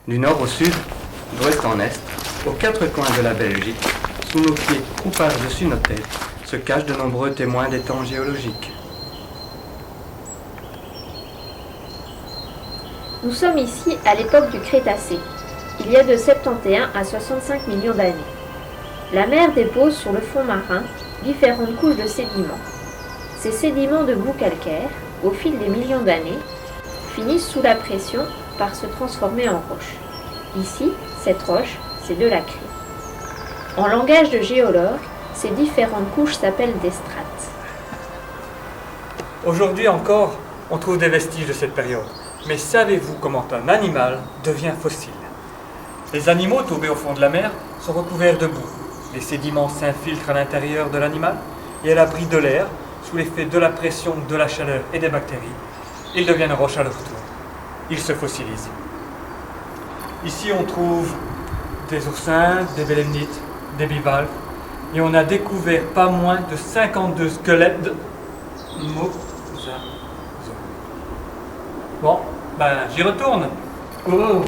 Du nord au sud, d'ouest en est, aux quatre coins de la Belgique, sous nos pieds ou par-dessus nos têtes, se cachent de nombreux témoins des temps géologiques. Nous sommes ici à l'époque du Crétacé, il y a de 71 à 65 millions d'années. La mer dépose sur le fond marin différentes couches de sédiments. Ces sédiments de boue calcaire, au fil des millions d'années, finissent sous la pression par se transformer en roche. Ici, cette roche, c'est de la craie. En langage de géologue, ces différentes couches s'appellent des strates. Aujourd'hui encore, on trouve des vestiges de cette période. Mais savez-vous comment un animal devient fossile? Les animaux tombés au fond de la mer sont recouverts de boue. Les sédiments s'infiltrent à l'intérieur de l'animal et à l'abri de l'air, sous l'effet de la pression, de la chaleur et des bactéries, ils deviennent roches à leur tour. Ils se fossilisent. Ici, on trouve des oursins, des bélemnites, des bivalves, et on a découvert pas moins de 52 squelettes de mosasaures. Bon, j'y retourne. Oh.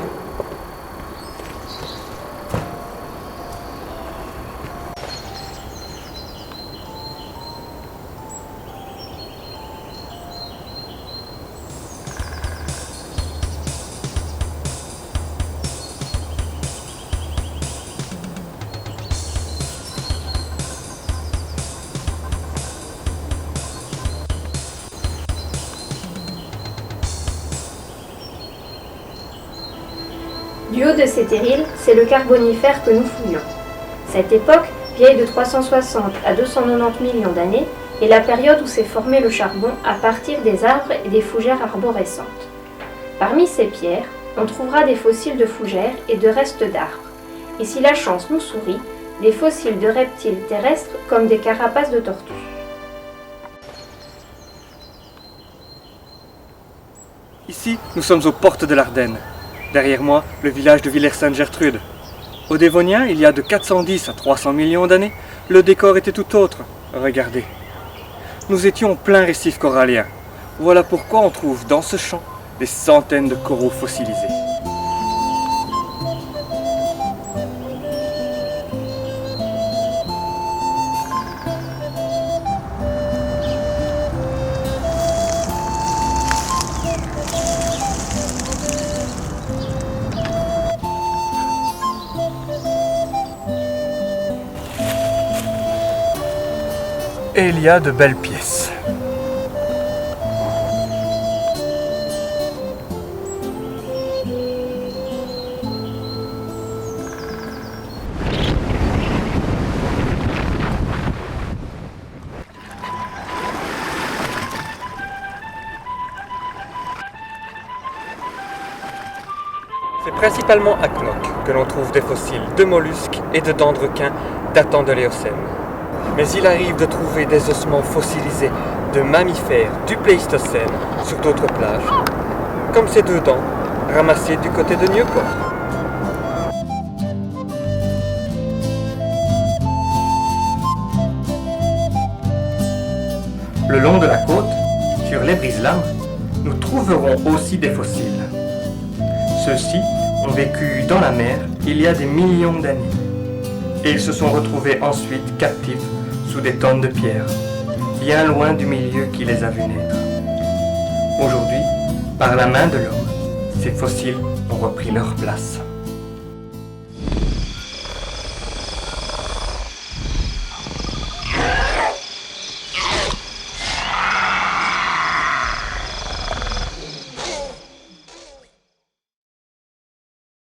Du haut de ces terrils, c'est le Carbonifère que nous fouillons. Cette époque, vieille de 360 à 290 millions d'années, est la période où s'est formé le charbon à partir des arbres et des fougères arborescentes. Parmi ces pierres, on trouvera des fossiles de fougères et de restes d'arbres. Et si la chance nous sourit, des fossiles de reptiles terrestres comme des carapaces de tortues. Ici, nous sommes aux portes de l'Ardenne. Derrière moi, le village de Villers-Sainte-Gertrude. Au Dévonien, il y a de 410 à 300 millions d'années, le décor était tout autre. Regardez. Nous étions en plein récif corallien. Voilà pourquoi on trouve dans ce champ des centaines de coraux fossilisés. Et il y a de belles pièces. C'est principalement à Knock que l'on trouve des fossiles de mollusques et de dents de requin datant de l'Éocène. Mais il arrive de trouver des ossements fossilisés de mammifères du Pléistocène sur d'autres plages, comme ces deux dents ramassées du côté de Nieuport. Le long de la côte, sur les Brise-Lames, nous trouverons aussi des fossiles. Ceux-ci ont vécu dans la mer il y a des millions d'années. Et ils se sont retrouvés ensuite captifs sous des tonnes de pierres, bien loin du milieu qui les a vus naître. Aujourd'hui, par la main de l'homme, ces fossiles ont repris leur place.